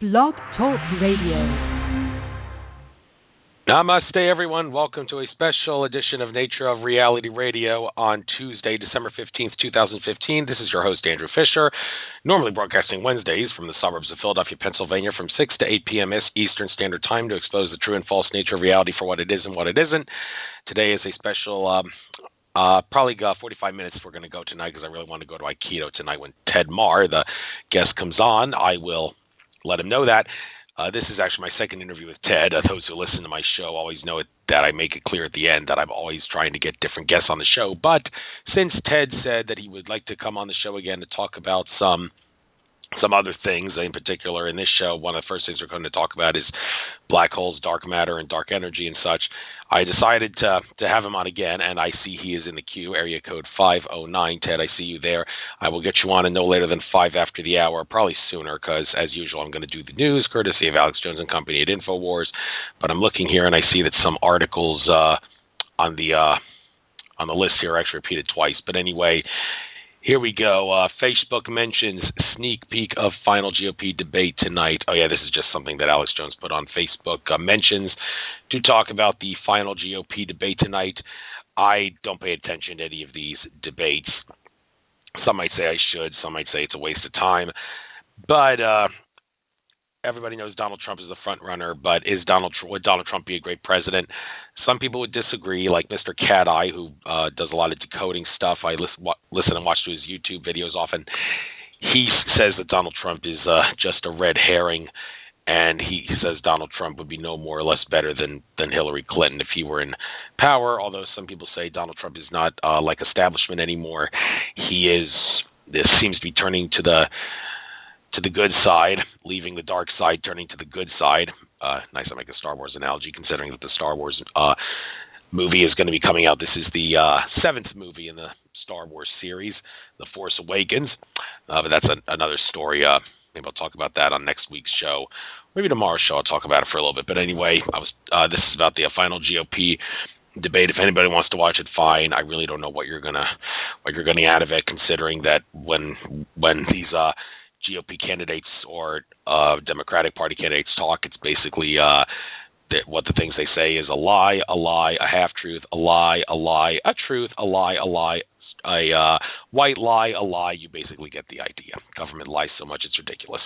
Blog Talk Radio. Namaste, everyone. Welcome to a special edition of Nature of Reality Radio on Tuesday, December 15th, 2015. This is your host, Andrew Fisher, normally broadcasting Wednesdays from the suburbs of Philadelphia, Pennsylvania, from 6 to 8 p.m. Eastern Standard Time to expose the true and false nature of reality for what it is and what it isn't. Today is a special, probably 45 minutes we're going to go tonight because I really want to go to Aikido tonight when Ted Mahr, the guest, comes on. I will let him know that. This is actually my second interview with Ted. Those who listen to my show always know that I make it clear at the end that I'm always trying to get different guests on the show. But since Ted said that he would like to come on the show again to talk about some other things, in particular in this show, one of the first things we're going to talk about is black holes, dark matter, and dark energy and such. I decided to have him on again, and I see he is in the queue, area code 509. Ted, I see you there. I will get you on in no later than 5 after the hour, probably sooner, because as usual, I'm going to do the news, courtesy of Alex Jones and Company at InfoWars. But I'm looking here, and I see that some articles on the list here are actually repeated twice. But anyway, here we go. Facebook mentions sneak peek of final GOP debate tonight. Oh, yeah, this is just something that Alex Jones put on Facebook. Mentions to talk about the final GOP debate tonight. I don't pay attention to any of these debates. Some might say I should. Some might say it's a waste of time. But everybody knows Donald Trump is the front runner, but would Donald Trump be a great president? Some people would disagree, like Mr. Cat Eye, who does a lot of decoding stuff. I listen and watch to his YouTube videos often. He says that Donald Trump is just a red herring, and he says Donald Trump would be no more or less better than Hillary Clinton if he were in power, although some people say Donald Trump is not like establishment anymore. This seems to be turning to the good side, leaving the dark side, turning to the good side. Nice to make a Star Wars analogy, considering that the Star Wars movie is going to be coming out. This is the seventh movie in the Star Wars series, The Force Awakens. But that's another story. Maybe I'll talk about that on next week's show. Maybe tomorrow's show I'll talk about it for a little bit. But anyway, this is about the final GOP debate. If anybody wants to watch it, fine. I really don't know what you're gonna get out of it, considering that when these GOP candidates or Democratic Party candidates talk, it's basically what the things they say is a lie, a half-truth, a lie, a truth, a lie, a white lie, a lie. You basically get the idea. Government lies so much it's ridiculous.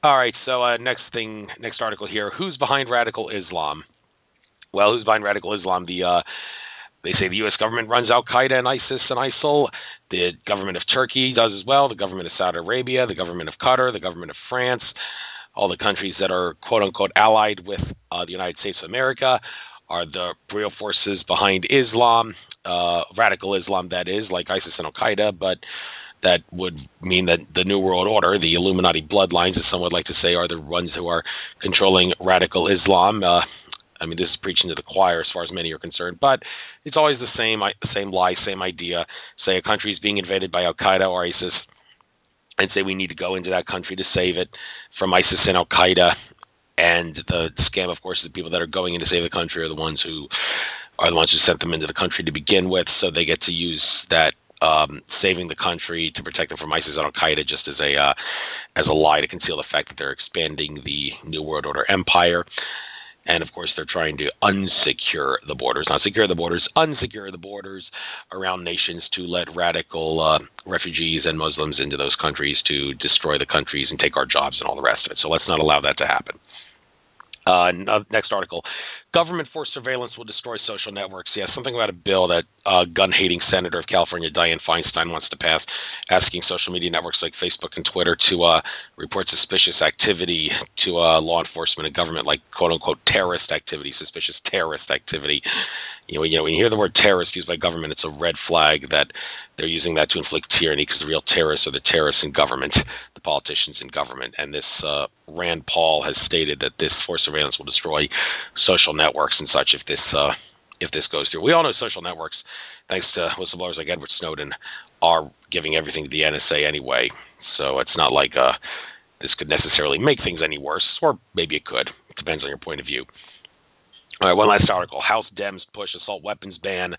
All right, so next article here. Who's behind radical Islam? Well, who's behind radical Islam? They say the U.S. government runs Al-Qaeda and ISIS and ISIL. The government of Turkey does as well. The government of Saudi Arabia, the government of Qatar, the government of France, all the countries that are quote-unquote allied with the United States of America are the real forces behind Islam, radical Islam, that is, like ISIS and Al-Qaeda, but that would mean that the New World Order, the Illuminati bloodlines, as some would like to say, are the ones who are controlling radical Islam. This is preaching to the choir as far as many are concerned, but it's always the same lie, same idea. Say a country is being invaded by Al-Qaeda or ISIS, and say we need to go into that country to save it from ISIS and Al-Qaeda. And the scam, of course, is the people that are going in to save the country are the ones who sent them into the country to begin with, so they get to use that saving the country to protect them from ISIS and Al-Qaeda just as a lie to conceal the fact that they're expanding the New World Order empire. And, of course, they're trying to unsecure the borders. Not secure the borders, unsecure the borders around nations to let radical refugees and Muslims into those countries to destroy the countries and take our jobs and all the rest of it. So let's not allow that to happen. Next article. Government forced surveillance will destroy social networks. Yeah, something about a bill that gun-hating senator of California, Dianne Feinstein, wants to pass, asking social media networks like Facebook and Twitter to report suspicious activity to law enforcement and government, like quote-unquote terrorist activity, suspicious terrorist activity. When you hear the word terrorist used by government, it's a red flag that they're using that to inflict tyranny, because the real terrorists are the terrorists in government, the politicians in government. And this Rand Paul has stated that this forced surveillance will destroy social networks and such if this goes through. We all know social networks, thanks to whistleblowers like Edward Snowden, are giving everything to the NSA anyway. So it's not like this could necessarily make things any worse, or maybe it could. It depends on your point of view. All right, one last article. House Dems push assault weapons ban.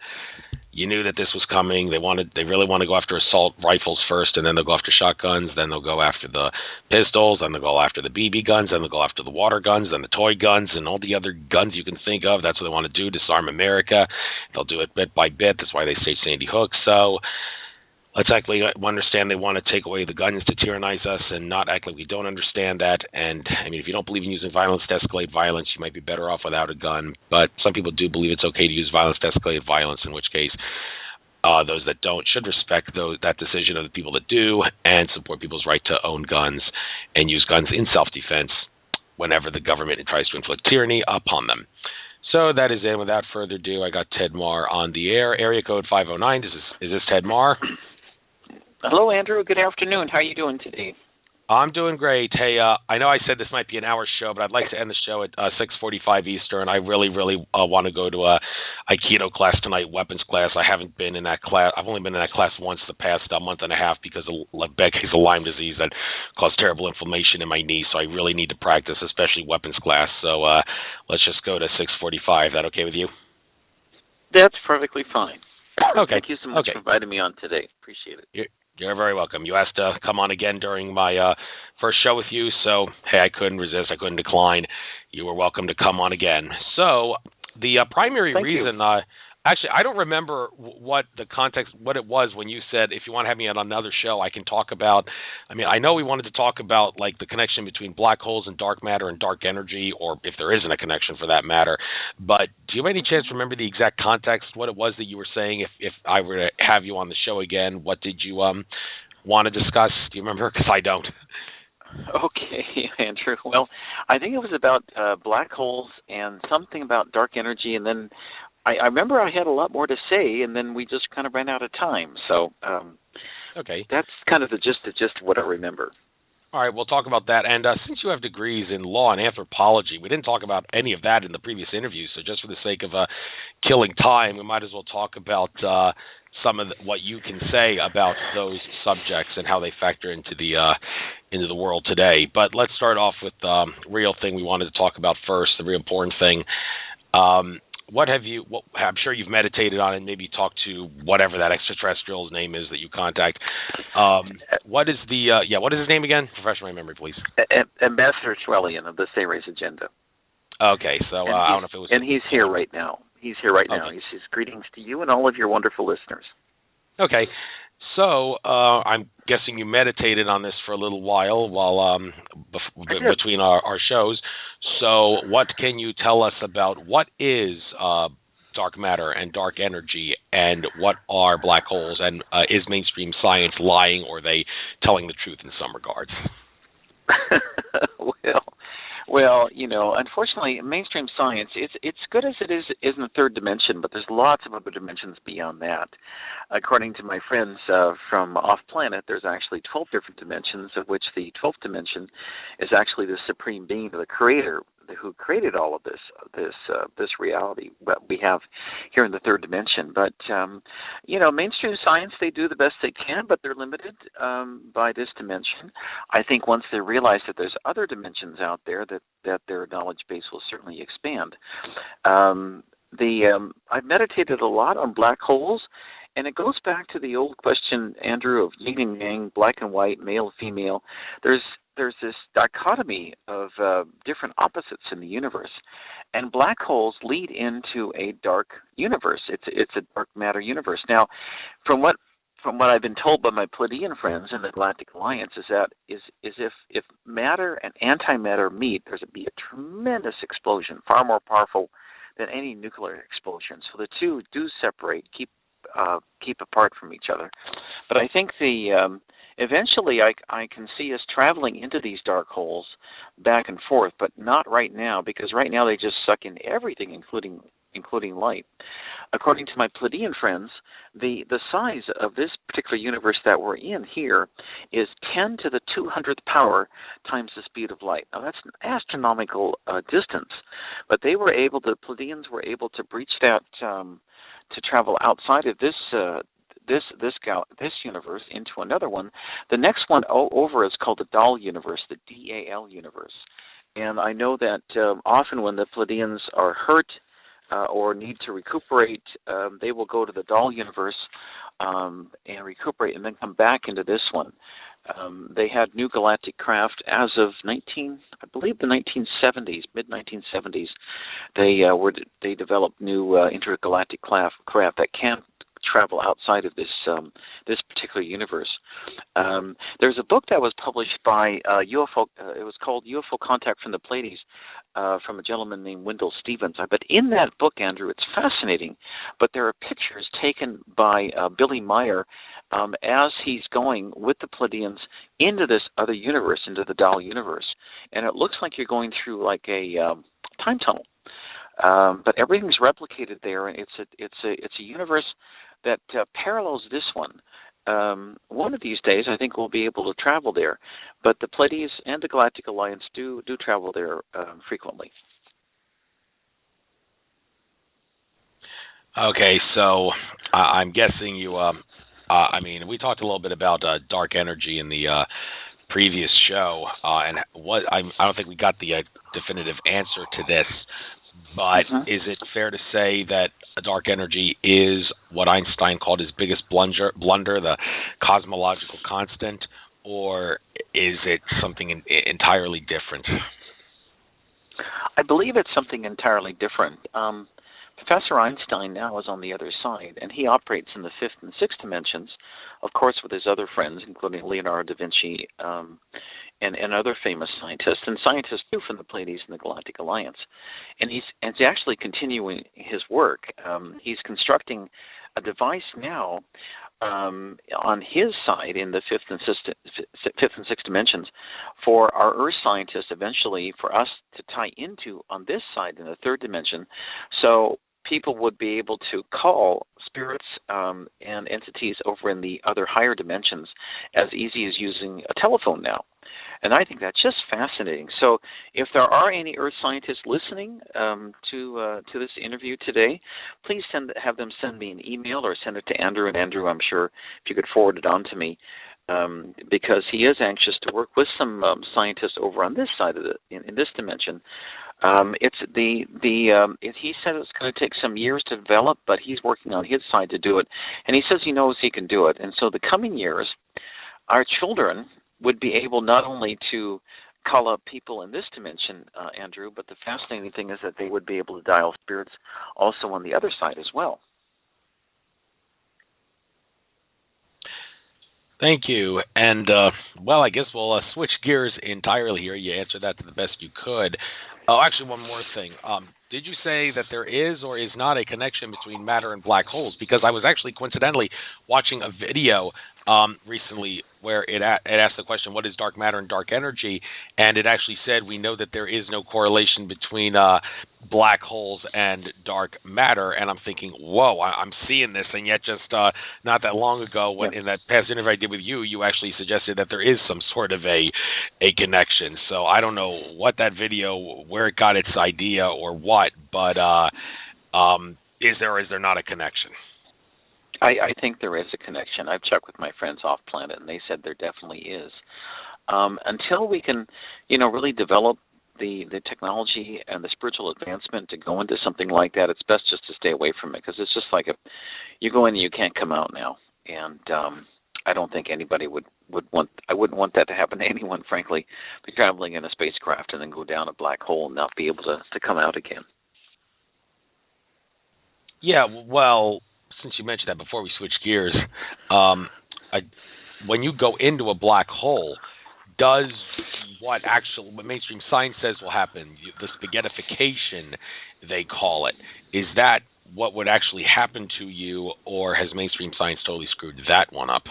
You knew that this was coming. They really want to go after assault rifles first, and then they'll go after shotguns. Then they'll go after the pistols. Then they'll go after the BB guns. Then they'll go after the water guns, and the toy guns, and all the other guns you can think of. That's what they want to do, disarm America. They'll do it bit by bit. That's why they say Sandy Hook. So let's actually understand they want to take away the guns to tyrannize us and not act like we don't understand that. And, I mean, if you don't believe in using violence to escalate violence, you might be better off without a gun. But some people do believe it's okay to use violence to escalate violence, in which case those that don't should respect that decision of the people that do and support people's right to own guns and use guns in self-defense whenever the government tries to inflict tyranny upon them. So that is it. Without further ado, I got Ted Mahr on the air. Area code 509. Is this Ted Mahr? Hello, Andrew. Good afternoon. How are you doing today? I'm doing great. Hey, I know I said this might be an hour show, but I'd like to end the show at 6:45 Eastern. I really want to go to a Aikido class tonight, weapons class. I haven't been in that class. I've only been in that class once the past month and a half because of a bad case of Lyme disease that caused terrible inflammation in my knee. So I really need to practice, especially weapons class. So let's just go to 6:45. Is that okay with you? That's perfectly fine. Okay. Thank you so much for inviting me on today. Appreciate it. You're very welcome. You asked to come on again during my first show with you, so, hey, I couldn't resist. I couldn't decline. You were welcome to come on again. So the primary reason, actually, I don't remember what the context, what it was when you said, if you want to have me on another show, I can talk about, I mean, I know we wanted to talk about, like, the connection between black holes and dark matter and dark energy, or if there isn't a connection for that matter, but do you have any chance to remember the exact context, what it was that you were saying? If I were to have you on the show again, what did you want to discuss? Do you remember? Because I don't. Okay, Andrew. Well, I think it was about black holes and something about dark energy, and then I remember I had a lot more to say, and then we just kind of ran out of time. So okay, that's kind of the gist of what I remember. All right, we'll talk about that. And since you have degrees in law and anthropology, we didn't talk about any of that in the previous interview, so just for the sake of killing time, we might as well talk about some of what you can say about those subjects and how they factor into the world today. But let's start off with the real thing we wanted to talk about first, the real important thing. I'm sure you've meditated on it, maybe talked to whatever that extraterrestrial's name is that you contact. What is his name again? Refresh my memory, please. Ambassador Trellian of the Ceres Agenda. Okay, so I don't know if it was... And he's here right now. He's here right now. He says greetings to you and all of your wonderful listeners. Okay. So I'm guessing you meditated on this for a little while between our shows. So what can you tell us about what is dark matter and dark energy, and what are black holes, and is mainstream science lying, or are they telling the truth in some regards? Well, unfortunately, mainstream science, it's good as it is in the third dimension, but there's lots of other dimensions beyond that. According to my friends from off-planet, there's actually 12 different dimensions, of which the 12th dimension is actually the supreme being, the creator, who created all of this reality that we have here in the third dimension. But mainstream science, they do the best they can, but they're limited by this dimension. I think once they realize that there's other dimensions out there, that their knowledge base will certainly expand. I've meditated a lot on black holes, and it goes back to the old question, Andrew, of yin and yang, black and white, male, female. There's this dichotomy of different opposites in the universe, and black holes lead into a dark universe. It's a dark matter universe. Now, from what I've been told by my Pleiadian friends in the Galactic Alliance is that if matter and antimatter meet, there's be a tremendous explosion, far more powerful than any nuclear explosion. So the two do separate, keep apart from each other. But I think eventually I can see us traveling into these dark holes back and forth, but not right now, because right now they just suck in everything, including light. According to my Pleiadian friends, the size of this particular universe that we're in here is 10 to the 200th power times the speed of light. Now that's an astronomical distance, but the Pleiadians were able to breach that to travel outside of this universe into another one. The next one over is called the Dal universe, the DAL universe. And I know that often when the Pleiadians are hurt or need to recuperate, they will go to the doll universe and recuperate and then come back into this one. They had new galactic craft as of I believe the 1970s, mid-1970s. They developed new intergalactic craft that can travel outside of this particular universe. There's a book that was published by UFO. It was called UFO Contact from the Pleiades, from a gentleman named Wendell Stevens. But in that book, Andrew, it's fascinating. But there are pictures taken by Billy Mayer as he's going with the Pleiadians into this other universe, into the Doll universe, and it looks like you're going through like a time tunnel. But everything's replicated there, and it's a universe that parallels this one. One of these days, I think we'll be able to travel there. But the Pleiades and the Galactic Alliance do travel there frequently. Okay, so I'm guessing you. I mean, we talked a little bit about dark energy in the previous show, and I don't think we got the definitive answer to this. But is it fair to say that a dark energy is what Einstein called his biggest blunder, the cosmological constant, or is it something entirely different? I believe it's something entirely different. Professor Einstein now is on the other side, and he operates in the fifth and sixth dimensions, of course, with his other friends, including Leonardo da Vinci and other famous scientists, and scientists too from the Pleiades and the Galactic Alliance. And he's actually continuing his work. He's constructing a device now on his side in the fifth and sixth dimensions for our Earth scientists, eventually for us to tie into on this side in the third dimension, so people would be able to call spirits and entities over in the other higher dimensions as easy as using a telephone now. And I think that's just fascinating. So if there are any Earth scientists listening to this interview today, please have them send me an email or send it to Andrew. And Andrew, I'm sure if you could forward it on to me, because he is anxious to work with some scientists over on this side of in this dimension. He said it's going to take some years to develop, but he's working on his side to do it, and he says he knows he can do it. And so the coming years, our children would be able not only to call up people in this dimension, Andrew, but the fascinating thing is that they would be able to dial spirits also on the other side as well. Thank you. And, well, I guess we'll switch gears entirely here. You answered that to the best you could. Oh, actually, one more thing. Did you say that there is or is not a connection between matter and black holes? Because I was actually coincidentally watching a video recently where it asked the question, what is dark matter and dark energy? And it actually said we know that there is no correlation between black holes and dark matter. And I'm thinking, whoa, I'm seeing this. And yet just not that long ago, when in that past interview I did with you, you actually suggested that there is some sort of a connection. So I don't know what that video, where it got its idea or what, but is there or is there not a connection? I think there is a connection. I've checked with my friends off planet, and they said there definitely is. Until we can, really develop the technology and the spiritual advancement to go into something like that, it's best just to stay away from it, because it's just like you go in and you can't come out now. And I don't think anybody would want. I wouldn't want that to happen to anyone, frankly. Be traveling in a spacecraft and then go down a black hole and not be able to come out again. Yeah, well, since you mentioned that before we switch gears, when you go into a black hole, does what mainstream science says will happen, the spaghettification, they call it, is that what would actually happen to you, or has mainstream science totally screwed that one up?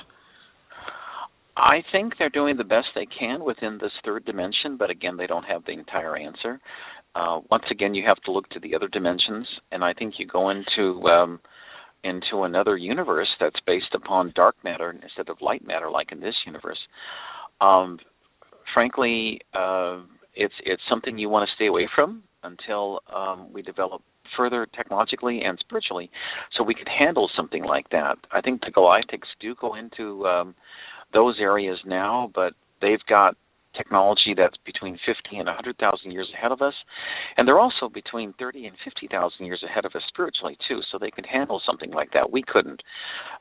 I think they're doing the best they can within this third dimension, but again, they don't have the entire answer. Once again, you have to look to the other dimensions, and I think you go into another universe that's based upon dark matter instead of light matter, like in this universe. Frankly, it's something you want to stay away from until we develop further technologically and spiritually, so we could handle something like that. I think the Galactics do go into those areas now, but they've got technology that's between 50 and 100,000 years ahead of us, and they're also between 30 and 50,000 years ahead of us spiritually too. So they can handle something like that. We couldn't.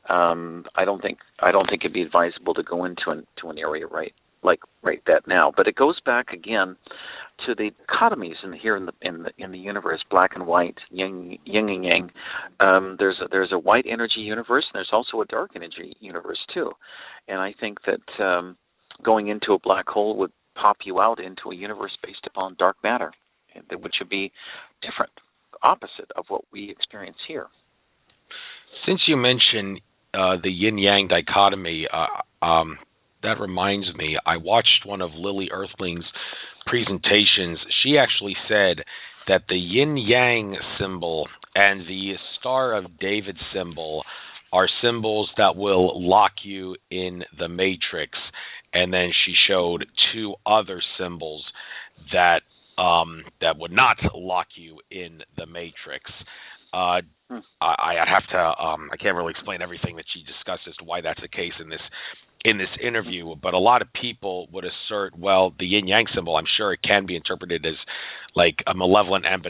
I don't think it'd be advisable to go into an area right that now. But it goes back again to the dichotomies in the universe, black and white, yin and yang. There's a white energy universe, and there's also a dark energy universe too. And I think that going into a black hole would pop you out into a universe based upon dark matter, which would be different, opposite of what we experience here. Since you mentioned the yin-yang dichotomy, that reminds me, I watched one of Lily Earthling's presentations. She actually said that the yin-yang symbol and the Star of David symbol are symbols that will lock you in the matrix. And then she showed two other symbols that would not lock you in the matrix. I have to. I can't really explain everything that she discussed as to why that's the case in this interview. But a lot of people would assert, well, the yin yang symbol, I'm sure it can be interpreted as like a malevolent and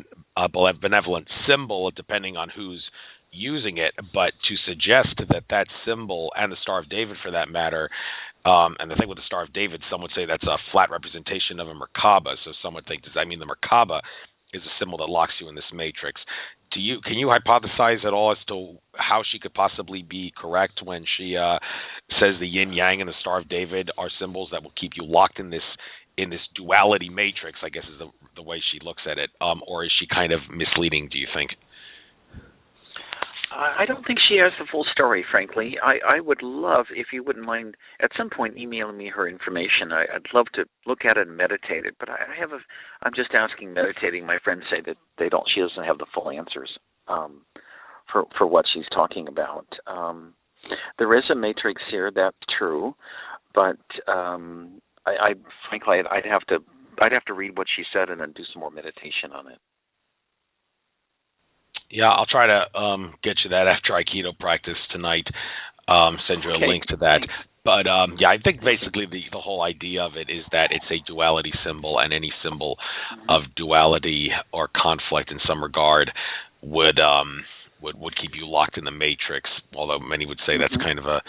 benevolent symbol, depending on who's using it. But to suggest that symbol, and the Star of David for that matter, and the thing with the Star of David, some would say that's a flat representation of a Merkaba. So some would think, does that mean the Merkaba is a symbol that locks you in this matrix? Can you hypothesize at all as to how she could possibly be correct when she says the yin yang and the Star of David are symbols that will keep you locked in this duality matrix, I guess is the way she looks at it, or is she kind of misleading, do you think? I don't think she has the full story, frankly. I would love, if you wouldn't mind, at some point emailing me her information. I'd love to look at it and meditate it. But I'm just asking meditating. My friends say that she doesn't have the full answers for what she's talking about. There is a matrix here, that's true, but frankly, I'd have to read what she said and then do some more meditation on it. Yeah, I'll try to get you that after Aikido practice tonight. Send you a link to that. But I think basically the whole idea of it is that it's a duality symbol, and any symbol of duality or conflict in some regard would keep you locked in the matrix. Although many would say that's kind of a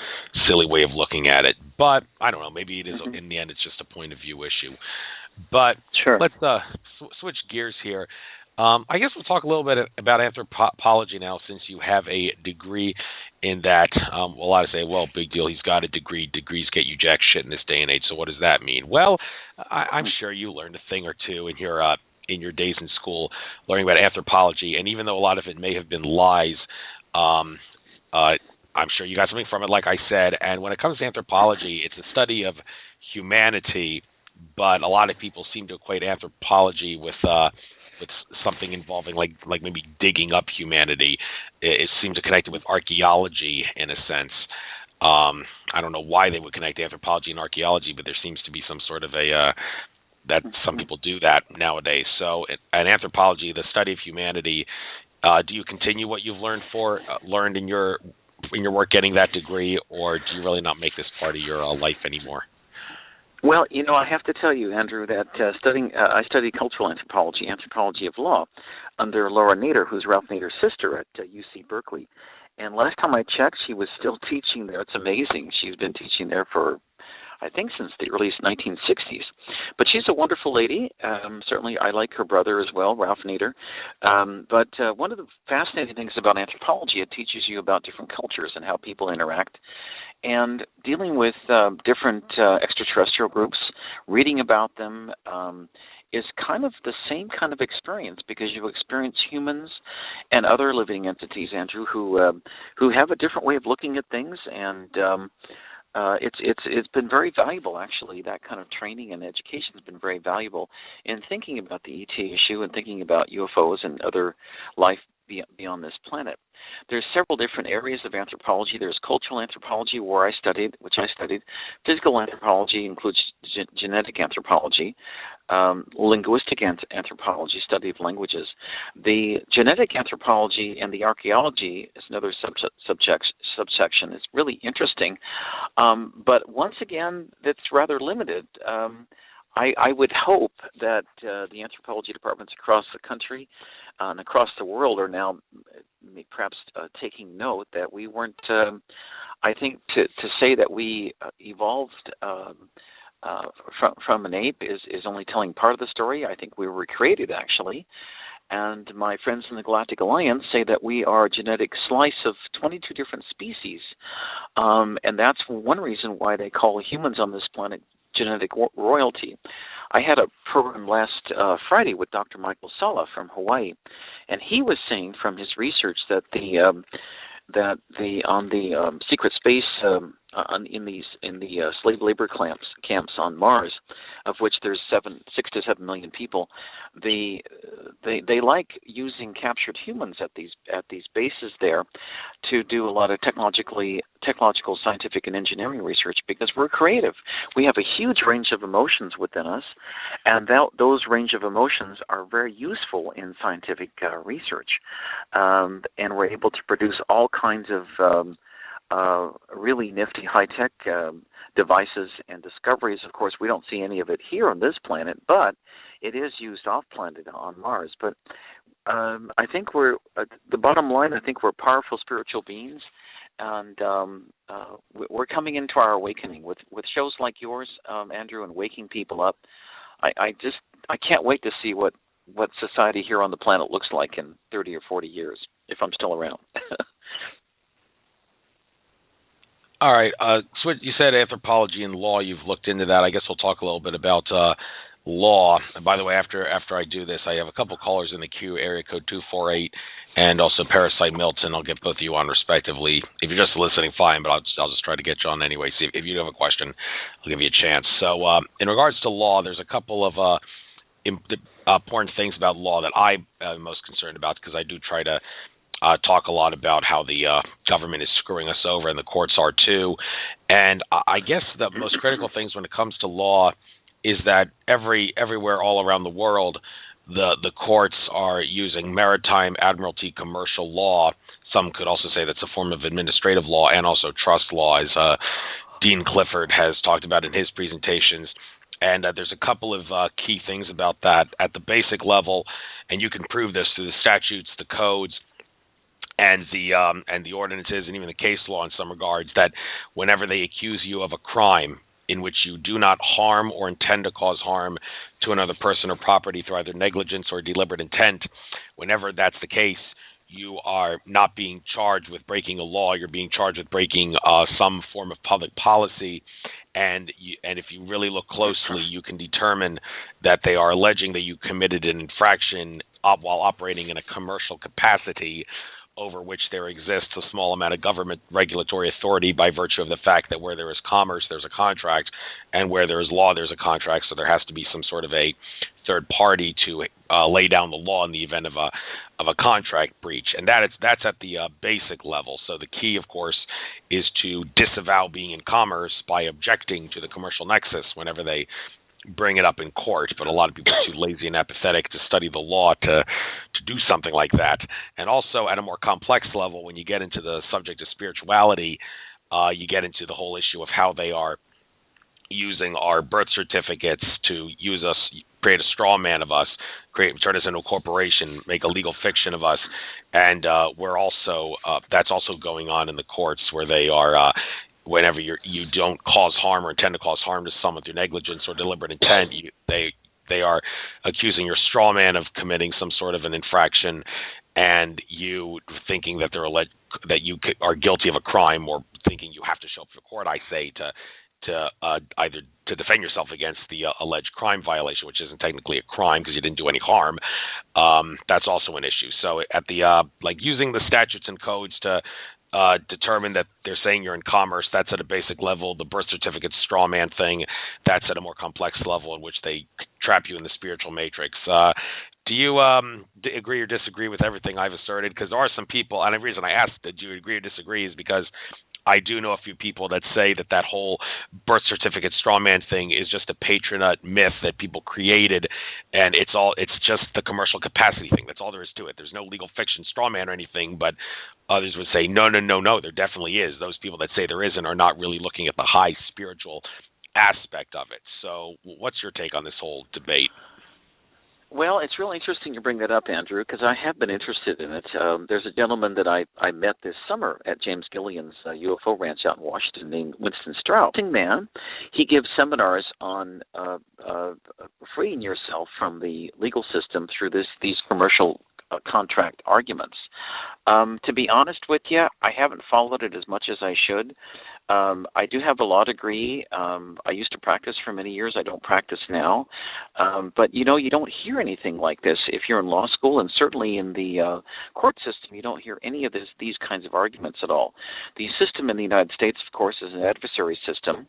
silly way of looking at it. But I don't know. Maybe it is. In the end, it's just a point of view issue. But let's switch gears here. I guess we'll talk a little bit about anthropology now, since you have a degree in that. A lot of say, well, big deal, he's got a degree. Degrees get you jack shit in this day and age, so what does that mean? Well, I'm sure you learned a thing or two in your days in school learning about anthropology, and even though a lot of it may have been lies, I'm sure you got something from it, like I said. And when it comes to anthropology, it's a study of humanity, but a lot of people seem to equate anthropology with something involving like maybe digging up humanity. It seems to connect it with archaeology in a sense. I don't know why they would connect anthropology and archaeology, but there seems to be some sort of that some people do that nowadays. So in anthropology, the study of humanity, do you continue what you've learned in your work getting that degree, or do you really not make this part of your life anymore? Well, I have to tell you, Andrew, that I studied cultural anthropology of law, under Laura Nader, who's Ralph Nader's sister at UC Berkeley. And last time I checked, she was still teaching there. It's amazing. She's been teaching there for, I think, since the early 1960s. But she's a wonderful lady. Certainly, I like her brother as well, Ralph Nader. But one of the fascinating things about anthropology, it teaches you about different cultures and how people interact. And dealing with different extraterrestrial groups, reading about them, is kind of the same kind of experience, because you experience humans and other living entities, Andrew, who have a different way of looking at things, and it's been very valuable, actually. That kind of training and education has been very valuable in thinking about the ET issue and thinking about UFOs and other life beyond this planet. There's several different areas of anthropology. There's cultural anthropology, which I studied. Physical anthropology includes genetic anthropology. Linguistic anthropology, study of languages. The genetic anthropology and the archaeology is another subsection. It's really interesting, but once again, that's rather limited. I would hope that the anthropology departments across the country and across the world are now perhaps taking note that we weren't. I think to say that we evolved from an ape is only telling part of the story. I think we were created, actually. And my friends in the Galactic Alliance say that we are a genetic slice of 22 different species. And that's one reason why they call humans on this planet genetic royalty. I had a program last Friday with Dr. Michael Sala from Hawaii, and he was saying from his research that on the secret space in the slave labor camps on Mars, of which there's 6 to 7 million people, they like using captured humans at these bases there to do a lot of technological, scientific, and engineering research, because we're creative. We have a huge range of emotions within us, and those range of emotions are very useful in scientific research, and we're able to produce all kinds of really nifty high-tech devices and discoveries. Of course, we don't see any of it here on this planet, but it is used off-planet on Mars. But I think the bottom line, I think we're powerful spiritual beings, and we're coming into our awakening with shows like yours, Andrew, and waking people up. I can't wait to see what society here on the planet looks like in 30 or 40 years, if I'm still around. All right. So you said anthropology and law. You've looked into that. I guess we'll talk a little bit about law. And by the way, after I do this, I have a couple callers in the queue, area code 248, and also Parasite Milton. I'll get both of you on respectively. If you're just listening, fine, but I'll just try to get you on anyway. See if you have a question, I'll give you a chance. So in regards to law, there's a couple of important things about law that I'm most concerned about, because I do try to talk a lot about how the government is screwing us over, and the courts are too. And I guess the most critical things when it comes to law is that everywhere all around the world, the courts are using maritime, admiralty, commercial law. Some could also say that's a form of administrative law, and also trust law, as Dean Clifford has talked about in his presentations. And there's a couple of key things about that at the basic level, and you can prove this through the statutes, the codes, and the ordinances, and even the case law in some regards, that whenever they accuse you of a crime in which you do not harm or intend to cause harm to another person or property through either negligence or deliberate intent, whenever that's the case, you are not being charged with breaking a law. You're being charged with breaking some form of public policy. And if you really look closely, you can determine that they are alleging that you committed an infraction while operating in a commercial capacity, over which there exists a small amount of government regulatory authority by virtue of the fact that where there is commerce, there's a contract, and where there is law, there's a contract. So there has to be some sort of a third party to lay down the law in the event of a contract breach, and that's at the basic level. So the key, of course, is to disavow being in commerce by objecting to the commercial nexus whenever they bring it up in court. But a lot of people are too lazy and apathetic to study the law to do something like that. And also at a more complex level, when you get into the subject of spirituality, you get into the whole issue of how they are using our birth certificates to use us, create a straw man of us, turn us into a corporation, make a legal fiction of us. And we're also that's also going on in the courts, where they are whenever you don't cause harm or intend to cause harm to someone through negligence or deliberate intent, they are accusing your straw man of committing some sort of an infraction, and you thinking that that you are guilty of a crime, or thinking you have to show up for court, I say, to either to defend yourself against the alleged crime violation, which isn't technically a crime because you didn't do any harm. That's also an issue. So at the using the statutes and codes to determine that they're saying you're in commerce, that's at a basic level. The birth certificate straw man thing, that's at a more complex level in which they trap you in the spiritual matrix. Do you agree or disagree with everything I've asserted? Because there are some people, and the reason I asked, do you agree or disagree, is because I do know a few people that say that whole birth certificate straw man thing is just a patronate myth that people created, and it's just the commercial capacity thing. That's all there is to it. There's no legal fiction straw man or anything, but others would say, no, there definitely is. Those people that say there isn't are not really looking at the high spiritual aspect of it. So what's your take on this whole debate? Well, it's really interesting you bring that up, Andrew, because I have been interested in it. There's a gentleman that I met this summer at James Gillian's UFO ranch out in Washington named Winston Strauss. Man, he gives seminars on freeing yourself from the legal system through these commercial contract arguments. To be honest with you, I haven't followed it as much as I should. I do have a law degree. I used to practice for many years. I don't practice now. But, you don't hear anything like this if you're in law school, and certainly in the court system, you don't hear any of these kinds of arguments at all. The system in the United States, of course, is an adversary system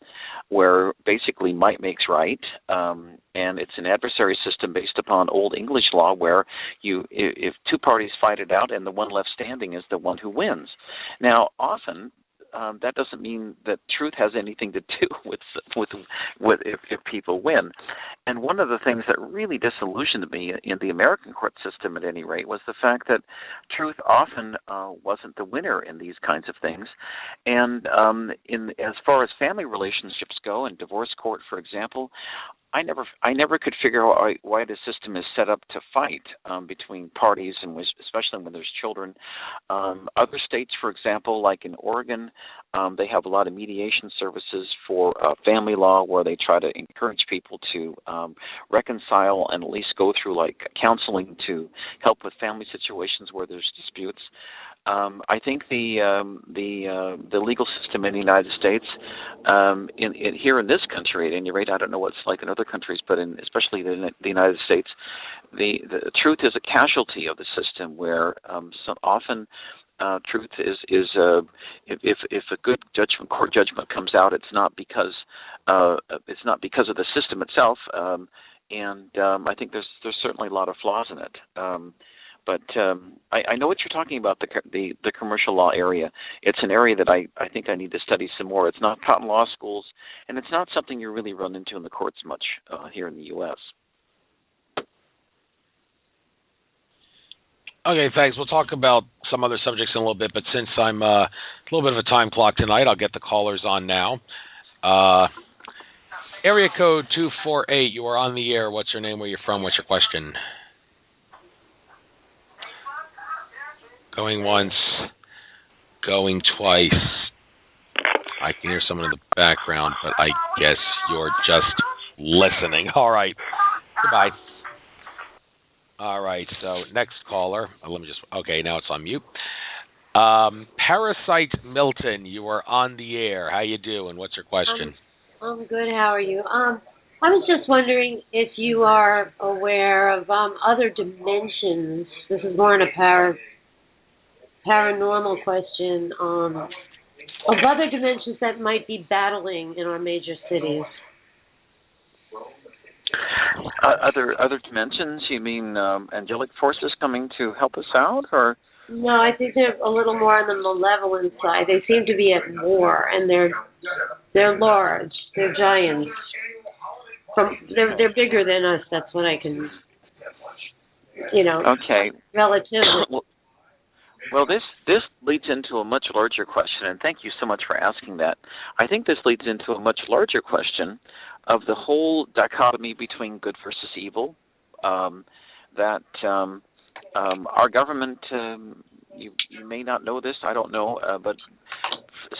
where basically might makes right, and it's an adversary system based upon Old English law where if two parties fight it out and the one left standing is the one who wins. Now, often, that doesn't mean that truth has anything to do with if people win. And one of the things that really disillusioned me in the American court system, at any rate, was the fact that truth often wasn't the winner in these kinds of things. And as far as family relationships go, in divorce court, for example, I never could figure out why the system is set up to fight between parties, and especially when there's children. Other states, for example, like in Oregon, they have a lot of mediation services for family law where they try to encourage people to reconcile and at least go through like counseling to help with family situations where there's disputes. I think the legal system in the United States, here in this country, at any rate, I don't know what it's like in other countries, but especially the United States, the truth is a casualty of the system where so often truth is if a good court judgment comes out, it's not because of the system itself, and I think there's certainly a lot of flaws in it. But I know what you're talking about, the commercial law area. It's an area that I think I need to study some more. It's not taught in law schools, and it's not something you really run into in the courts much here in the U.S. Okay, thanks. We'll talk about some other subjects in a little bit, but since I'm a little bit of a time clock tonight, I'll get the callers on now. Area code 248, you are on the air. What's your name, where you're from, what's your question? Going once, going twice. I can hear someone in the background, but I guess you're just listening. All right. Goodbye. All right, so next caller. Okay, now it's on mute. Parasite Milton, you are on the air. How you doing? What's your question? I'm good. How are you? I was just wondering if you are aware of other dimensions. This is more in a paranormal question, of other dimensions that might be battling in our major cities. Other dimensions? You mean angelic forces coming to help us out, or? No, I think they're a little more on the malevolent side. They seem to be at war, and they're large. They're giants. They're bigger than us. That's what I can, Okay. Relatively. Well, this leads into a much larger question, and thank you so much for asking that. I think this leads into a much larger question of the whole dichotomy between good versus evil, that our government, you may not know this, I don't know, but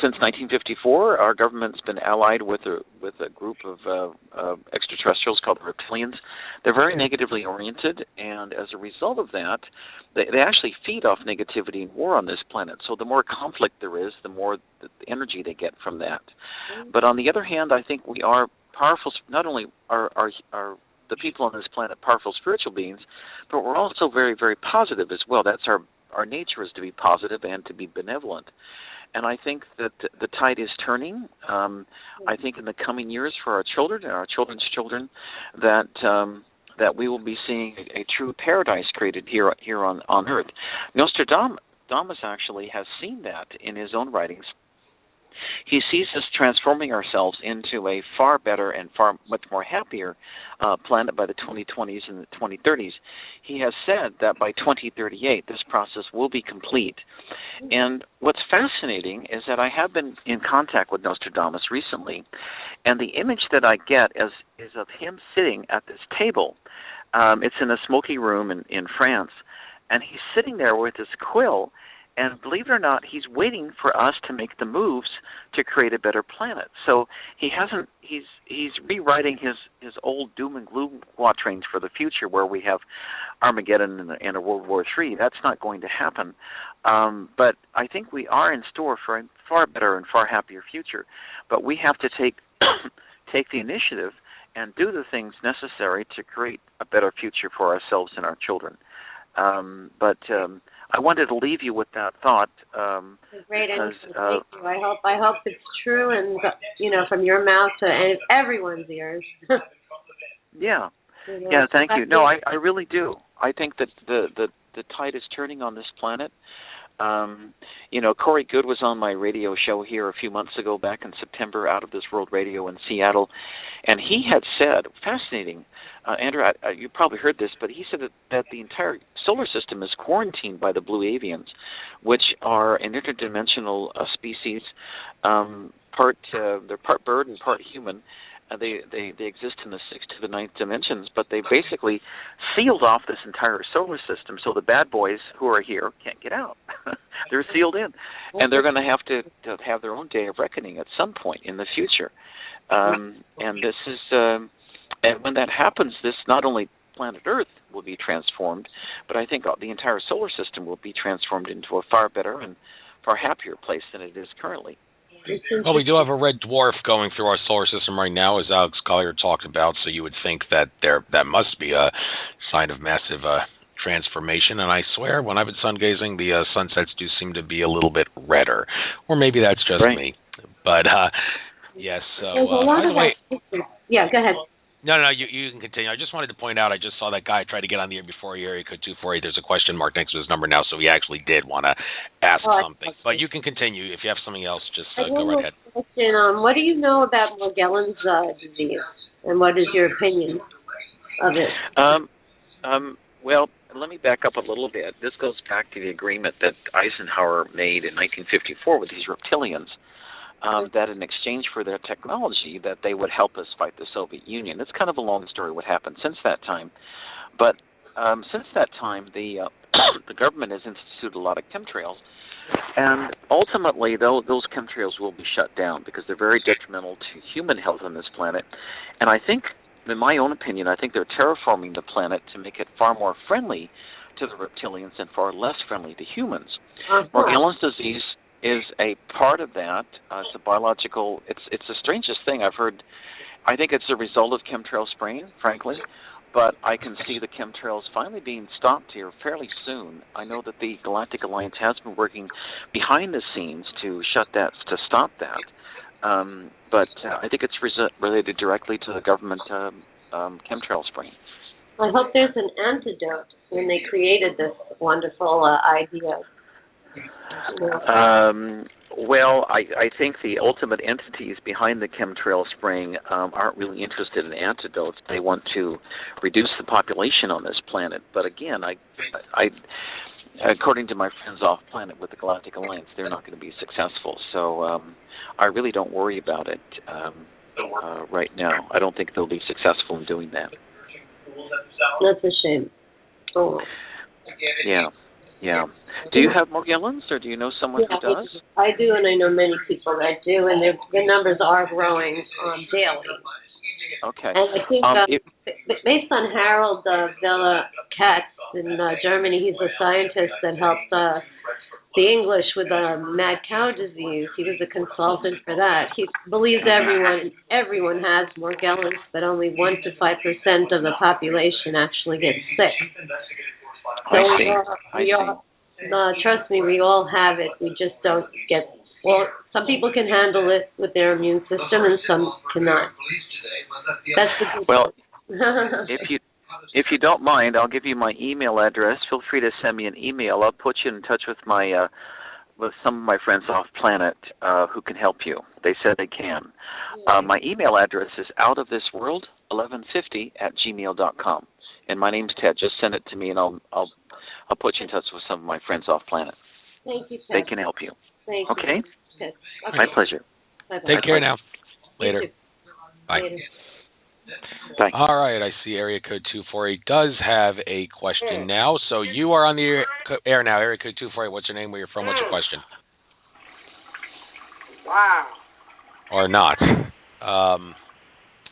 since 1954, our government's been allied with a group of extraterrestrials called Reptilians. They're very negatively oriented, and as a result of that, they actually feed off negativity and war on this planet. So the more conflict there is, the more the energy they get from that. But on the other hand, I think we are powerful. Not only are the people on this planet powerful spiritual beings, but we're also very, very positive as well. That's our nature, is to be positive and to be benevolent. And I think that the tide is turning. I think in the coming years for our children and our children's children, that we will be seeing a true paradise created here on Earth. Nostradamus actually has seen that in his own writings. He sees us transforming ourselves into a far better and far much more happier planet by the 2020s and the 2030s. He has said that by 2038 this process will be complete. And what's fascinating is that I have been in contact with Nostradamus recently, and the image that I get is of him sitting at this table. It's in a smoky room in France, and he's sitting there with his quill. And believe it or not, he's waiting for us to make the moves to create a better planet. So he's rewriting his old doom and gloom quatrains for the future, where we have Armageddon and a World War III. That's not going to happen. But I think we are in store for a far better and far happier future. But we have to take the initiative and do the things necessary to create a better future for ourselves and our children. I wanted to leave you with that thought. Great, because, thank you. I hope it's true, and from your mouth to everyone's ears. Yeah, thank you. No, I really do. I think that the tide is turning on this planet. Corey Good was on my radio show here a few months ago, back in September, Out of This World Radio in Seattle, and he had said, fascinating, Andrew, you probably heard this, but he said that the entire solar system is quarantined by the blue avians, which are an interdimensional species. They're part bird and part human. They exist in the 6th to the 9th dimensions, but they basically sealed off this entire solar system, so the bad boys who are here can't get out. They're sealed in, and they're going to have their own day of reckoning at some point in the future. And this is, and when that happens, this not only planet Earth will be transformed, but I think the entire solar system will be transformed into a far better and far happier place than it is currently. Well, we do have a red dwarf going through our solar system right now, as Alex Collier talked about, so you would think that that must be a sign of massive transformation. And I swear, when I've been sun gazing, the sunsets do seem to be a little bit redder. Or maybe that's just me. But, yes. So, by the way, yeah, go ahead. No, you can continue. I just wanted to point out, I just saw that guy try to get on the air before he area code 248. There's a question mark next to his number now, so he actually did want to ask something. But you can continue. If you have something else, just go right ahead. Question, what do you know about Morgellons disease, and what is your opinion of it? Well, let me back up a little bit. This goes back to the agreement that Eisenhower made in 1954 with these reptilians. That in exchange for their technology, that they would help us fight the Soviet Union. It's kind of a long story what happened since that time. But since that time, the government has instituted a lot of chemtrails. And ultimately, those chemtrails will be shut down because they're very detrimental to human health on this planet. And I think, in my own opinion, I think they're terraforming the planet to make it far more friendly to the reptilians and far less friendly to humans. Morgellons disease is a part of that. It's a biological, it's the strangest thing I've heard. I think it's a result of chemtrail spraying, frankly, but I can see the chemtrails finally being stopped here fairly soon. I know that the Galactic Alliance has been working behind the scenes to stop that. But I think it's related directly to the government chemtrail spraying. I hope there's an antidote when they created this wonderful idea. Well, I think the ultimate entities behind the chemtrail spraying aren't really interested in antidotes. They want to reduce the population on this planet. But again, I according to my friends off planet with the Galactic Alliance, they're not going to be successful. So I really don't worry about it right now. I don't think they'll be successful in doing that. That's a shame. Oh. Yeah. Do you have Morgellons, or do you know someone who does? I do, and I know many people that do, and their numbers are growing daily. Okay. And I think based on Harold Villa Katz in Germany, he's a scientist that helped the English with mad cow disease. He was a consultant for that. He believes everyone has Morgellons, but only 1% to 5% of the population actually gets sick. So we all, trust me, we all have it. We just don't get. Well, some people can handle it with their immune system, and some cannot. That's the good well, if you don't mind, I'll give you my email address. Feel free to send me an email. I'll put you in touch with my with some of my friends off planet who can help you. They said they can. My email address is outofthisworld1150@gmail.com. And my name's Ted. Just send it to me, and I'll put you in touch with some of my friends off planet. Thank you, Ted. They can help you. Thank okay? you. Okay. My pleasure. Bye-bye. Take care now. Later. Bye. Later. Bye. All right, I see area code 248 does have a question now. So you are on the air now. Area code 248, what's your name, where you're from, what's your question? Wow. Or not.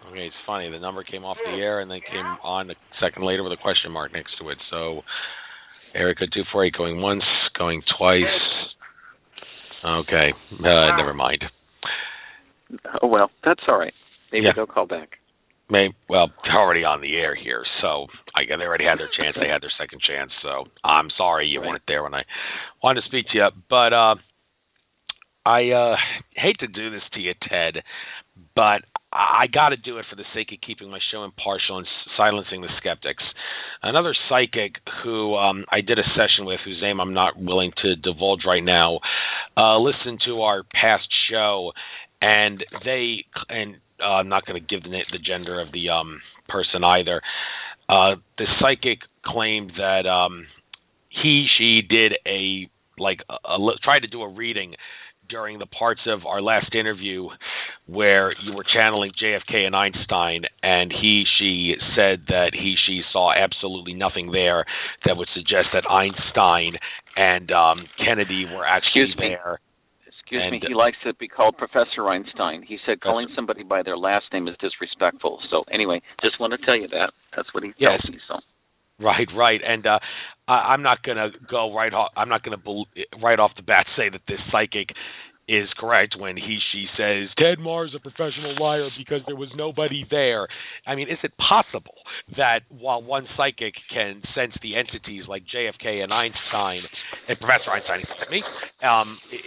Okay, it's funny. The number came off the air and then came on a second later with a question mark next to it. So area code 248 going once, going twice. Okay, never mind. Oh, well, that's all right. Maybe they'll call back. Well, they're already on the air here, so they already had their chance. They had their second chance, so I'm sorry you weren't there when I wanted to speak to you. But I hate to do this to you, Ted, but I got to do it for the sake of keeping my show impartial and silencing the skeptics. Another psychic who I did a session with, whose name I'm not willing to divulge right now, listened to our past show, and I'm not going to give the gender of the person either. The psychic claimed that she did tried to do a reading during the parts of our last interview where you were channeling JFK and Einstein, and she said that she saw absolutely nothing there that would suggest that Einstein and Kennedy were actually there. Excuse me, he likes to be called Professor Einstein. He said calling somebody by their last name is disrespectful. So anyway, just want to tell you that. That's what he tells me. So. Right. And I'm not going to go right off. I'm not going to right off the bat say that this psychic is correct when she says Ted Mahr is a professional liar because there was nobody there. I mean, is it possible that while one psychic can sense the entities like JFK and Einstein, and Professor Einstein,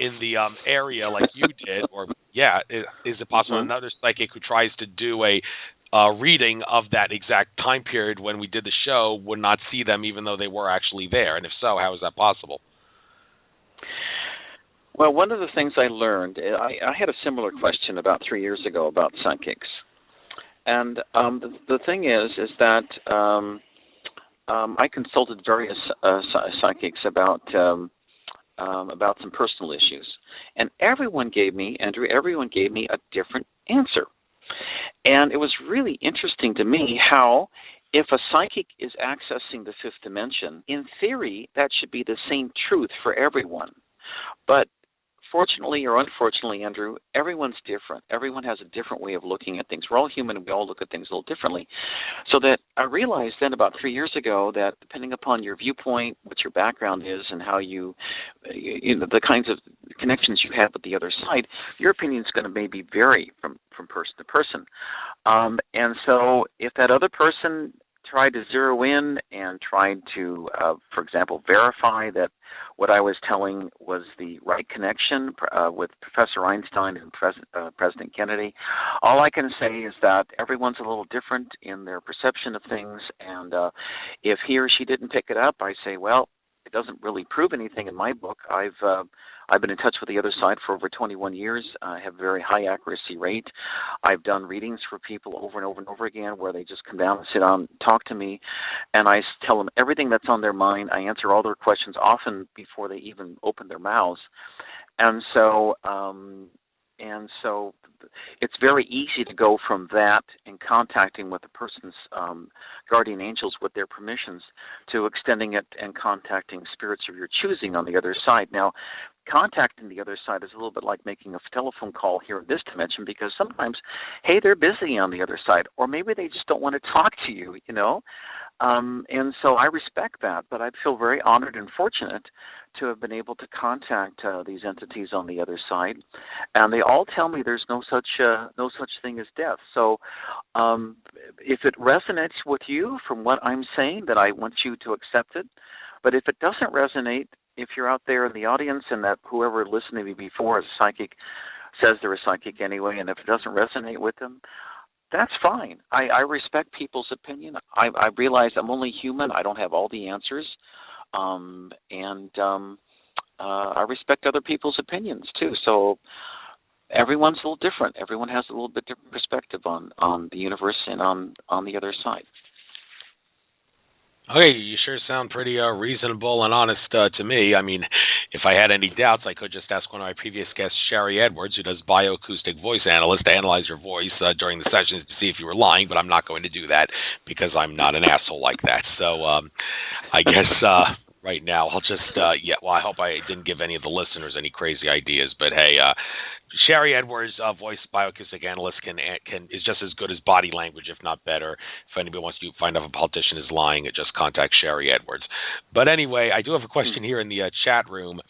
in the area like you did, is it possible another psychic who tries to do a reading of that exact time period when we did the show would not see them even though they were actually there? And if so, how is that possible? Well, one of the things I learned, I had a similar question about 3 years ago about psychics. And the thing is that I consulted various psychics about some personal issues. And everyone gave me a different answer. And it was really interesting to me how if a psychic is accessing the fifth dimension, in theory, that should be the same truth for everyone. But fortunately or unfortunately, Andrew, everyone's different. Everyone has a different way of looking at things. We're all human and we all look at things a little differently. So that I realized then about 3 years ago that depending upon your viewpoint, what your background is, and how you the kinds of connections you have with the other side, your opinion is going to maybe vary from person to person. And so if that other person tried to zero in and tried to, for example, verify that what I was telling was the right connection with Professor Einstein and President Kennedy, all I can say is that everyone's a little different in their perception of things, and if he or she didn't pick it up, I say, well, it doesn't really prove anything in my book. I've been in touch with the other side for over 21 years. I have a very high accuracy rate. I've done readings for people over and over and over again where they just come down and sit down and talk to me, and I tell them everything that's on their mind. I answer all their questions often before they even open their mouths. And so it's very easy to go from that and contacting with a person's guardian angels with their permissions to extending it and contacting spirits of your choosing on the other side. Now, contacting the other side is a little bit like making a telephone call here in this dimension because sometimes, hey, they're busy on the other side, or maybe they just don't want to talk to you, and so I respect that, but I feel very honored and fortunate to have been able to contact these entities on the other side, and they all tell me there's no such thing as death. So if it resonates with you from what I'm saying, then I want you to accept it. But if it doesn't resonate, if you're out there in the audience and that whoever listened to me before is a psychic says they're a psychic anyway, and if it doesn't resonate with them, that's fine. I respect people's opinion. I realize I'm only human. I don't have all the answers. I respect other people's opinions too. So everyone's a little different. Everyone has a little bit different perspective on the universe and on the other side. Okay, you sure sound pretty reasonable and honest to me. I mean, if I had any doubts, I could just ask one of my previous guests, Sherry Edwards, who does bioacoustic voice analyst, to analyze your voice during the sessions to see if you were lying, but I'm not going to do that because I'm not an asshole like that. So I guess right now I'll just, I hope I didn't give any of the listeners any crazy ideas, but hey, Sherry Edwards, voice bioacoustic analyst, is just as good as body language, if not better. If anybody wants to find out if a politician is lying, just contact Sherry Edwards. But anyway, I do have a question here in the chat room.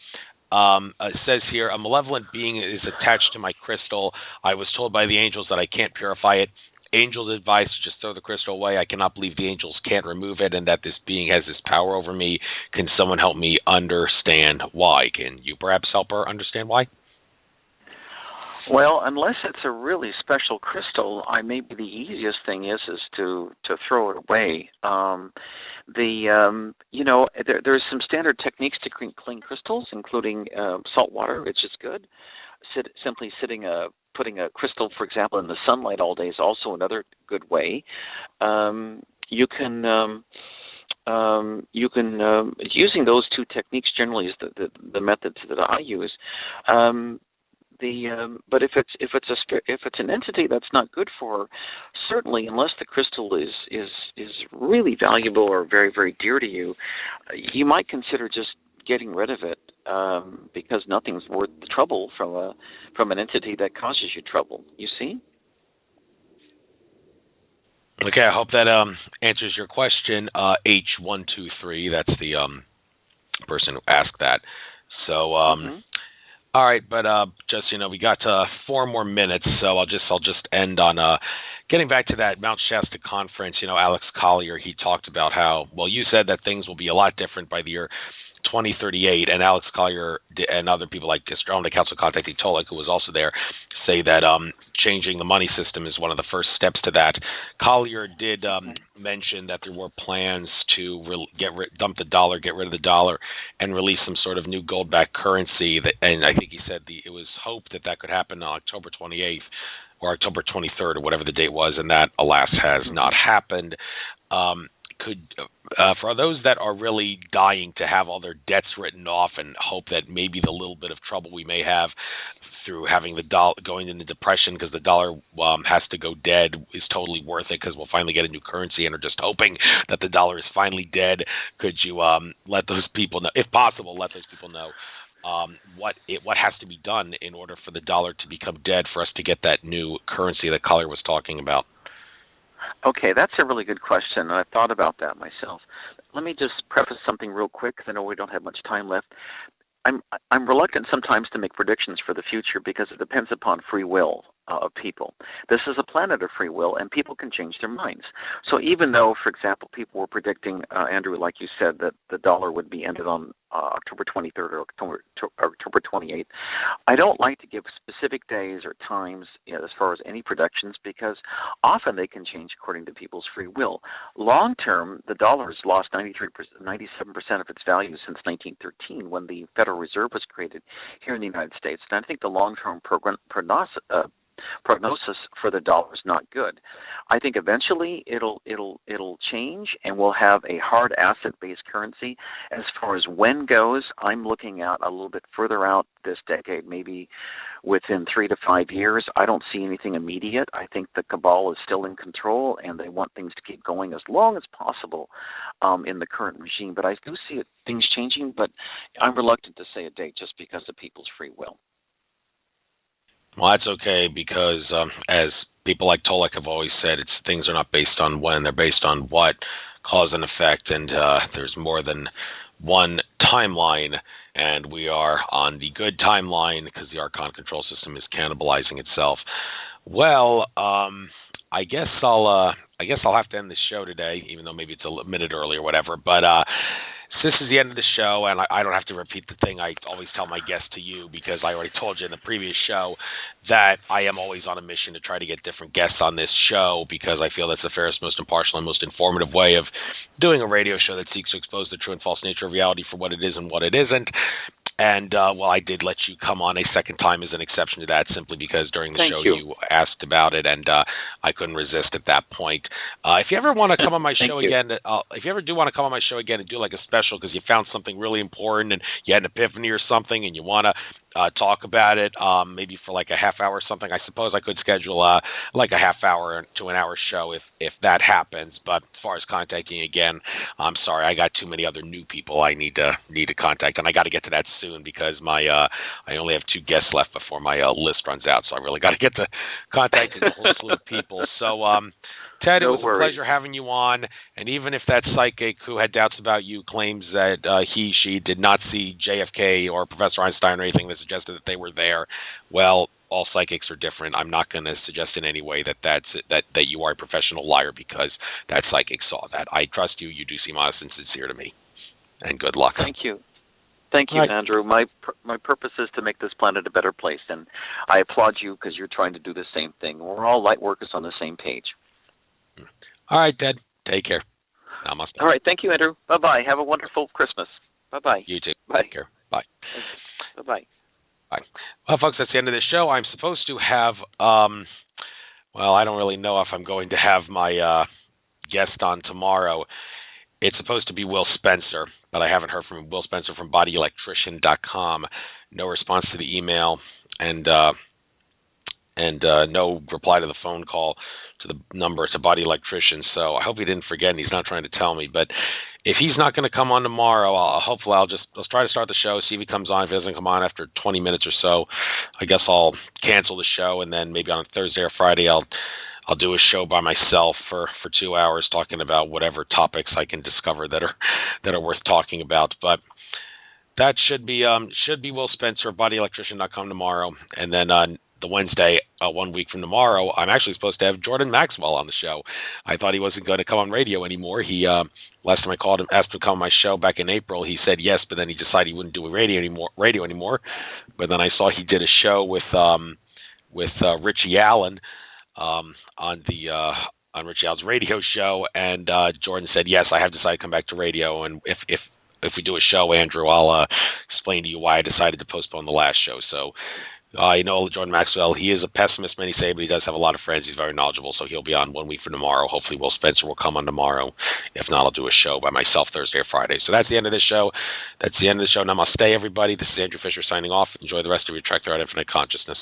It says here, a malevolent being is attached to my crystal. I was told by the angels that I can't purify it. Angels advise to just throw the crystal away. I cannot believe the angels can't remove it and that this being has this power over me. Can someone help me understand why? Can you perhaps help her understand why? Well, unless it's a really special crystal, maybe the easiest thing is to throw it away. There's some standard techniques to clean crystals, including salt water, which is good. Simply putting a crystal, for example, in the sunlight all day is also another good way. You can using those two techniques generally is the methods that I use. But if it's an entity that's not good for her, certainly unless the crystal is really valuable or very, very dear to you, you might consider just getting rid of it because nothing's worth the trouble from an entity that causes you trouble. You see? Okay, I hope that answers your question. H123, that's the person who asked that. So. All right, but just we got 4 more minutes, so I'll just end on getting back to that Mount Shasta conference. Alex Collier, he talked about how you said that things will be a lot different by the year 2038, and Alex Collier and other people like Gastronomy Council contacting Tolek, who was also there, say that changing the money system is one of the first steps to that. Collier did mention that there were plans to dump the dollar, get rid of the dollar, and release some sort of new gold-backed currency. And I think he said it was hoped that could happen on October 28th or October 23rd or whatever the date was, and that, alas, has not happened. For those that are really dying to have all their debts written off and hope that maybe the little bit of trouble we may have through having the dollar going into depression because the dollar has to go dead is totally worth it because we'll finally get a new currency and are just hoping that the dollar is finally dead. Could you let those people know, if possible, what has to be done in order for the dollar to become dead for us to get that new currency that Collier was talking about? Okay, that's a really good question, and I've thought about that myself. Let me just preface something real quick because I know we don't have much time left. I'm reluctant sometimes to make predictions for the future because it depends upon free will of people. This is a planet of free will, and people can change their minds. So even though, for example, people were predicting, Andrew, like you said, that the dollar would be ended on October 23rd or October 28th, I don't like to give specific days or times as far as any predictions because often they can change according to people's free will. Long term, the dollar has lost 97% of its value since 1913 when the Federal Reserve was created here in the United States. And I think the long-term prognosis for the dollar is not good. I think eventually it'll change and we'll have a hard asset-based currency. As far as when goes, I'm looking out a little bit further out this decade, maybe within 3 to 5 years. I don't see anything immediate. I think the cabal is still in control and they want things to keep going as long as possible in the current regime. But I do see things changing, but I'm reluctant to say a date just because of people's free will. Well, that's okay because, as people like Tolek have always said, things are not based on when, they're based on what, cause and effect, and there's more than one timeline, and we are on the good timeline because the Archon control system is cannibalizing itself. Well, I guess I'll have to end this show today, even though maybe it's a minute early or whatever, but so this is the end of the show, and I don't have to repeat the thing I always tell my guests to you because I already told you in the previous show that I am always on a mission to try to get different guests on this show because I feel that's the fairest, most impartial, and most informative way of doing a radio show that seeks to expose the true and false nature of reality for what it is and what it isn't. And, I did let you come on a second time as an exception to that, simply because during the show you asked about it, and I couldn't resist at that point. If you ever want to come on my show again, if you ever do want to come on my show again and do like a special because you found something really important and you had an epiphany or something and you want to talk about it, maybe for like a half hour or something, I suppose I could schedule like a half hour to an hour show if that happens. But as far as contacting again, I'm sorry, I got too many other new people I need to contact, and I got to get to that soon because I only have 2 guests left before my list runs out, so I really got to get to contacting a whole slew of people. So Ted, it was a pleasure having you on, and even if that psychic who had doubts about you claims that she did not see JFK or Professor Einstein or anything that suggested that they were there, well, all psychics are different. I'm not going to suggest in any way that you are a professional liar because that psychic saw that. I trust you. You do seem honest and sincere to me, and good luck. Thank you. Thank you, Andrew. My purpose is to make this planet a better place, and I applaud you because you're trying to do the same thing. We're all light workers on the same page. All right, Ted. Take care. Namaste. All right. Thank you, Andrew. Bye-bye. Have a wonderful Christmas. Bye-bye. You too. Bye. Take care. Bye. Bye-bye. Bye. Well, folks, that's the end of this show. I'm supposed to have, I don't really know if I'm going to have my guest on tomorrow. It's supposed to be Will Spencer, but I haven't heard from Will Spencer from bodyelectrician.com. No response to the email and no reply to the phone call to the number to Body Electrician. So I hope he didn't forget and he's not trying to tell me. But if he's not going to come on tomorrow, I'll try to start the show, see if he comes on. If he doesn't come on after 20 minutes or so, I guess I'll cancel the show, and then maybe on Thursday or Friday I'll do a show by myself for 2 hours talking about whatever topics I can discover that are worth talking about. But that should be Will Spencer of bodyelectrician.com tomorrow, and then the Wednesday, 1 week from tomorrow, I'm actually supposed to have Jordan Maxwell on the show. I thought he wasn't going to come on radio anymore. He last time I called him, asked him to come on my show back in April, he said yes, but then he decided he wouldn't do radio anymore. But then I saw he did a show with Richie Allen on Richie Allen's radio show, and Jordan said yes, I have decided to come back to radio, and if we do a show, Andrew, I'll explain to you why I decided to postpone the last show. So Jordan Maxwell, he is a pessimist, many say, but he does have a lot of friends. He's very knowledgeable, so he'll be on 1 week from tomorrow. Hopefully Will Spencer will come on tomorrow. If not, I'll do a show by myself Thursday or Friday. So that's the end of this show. That's the end of the show. Namaste, everybody. This is Andrew Fisher signing off. Enjoy the rest of your trek throughout infinite consciousness.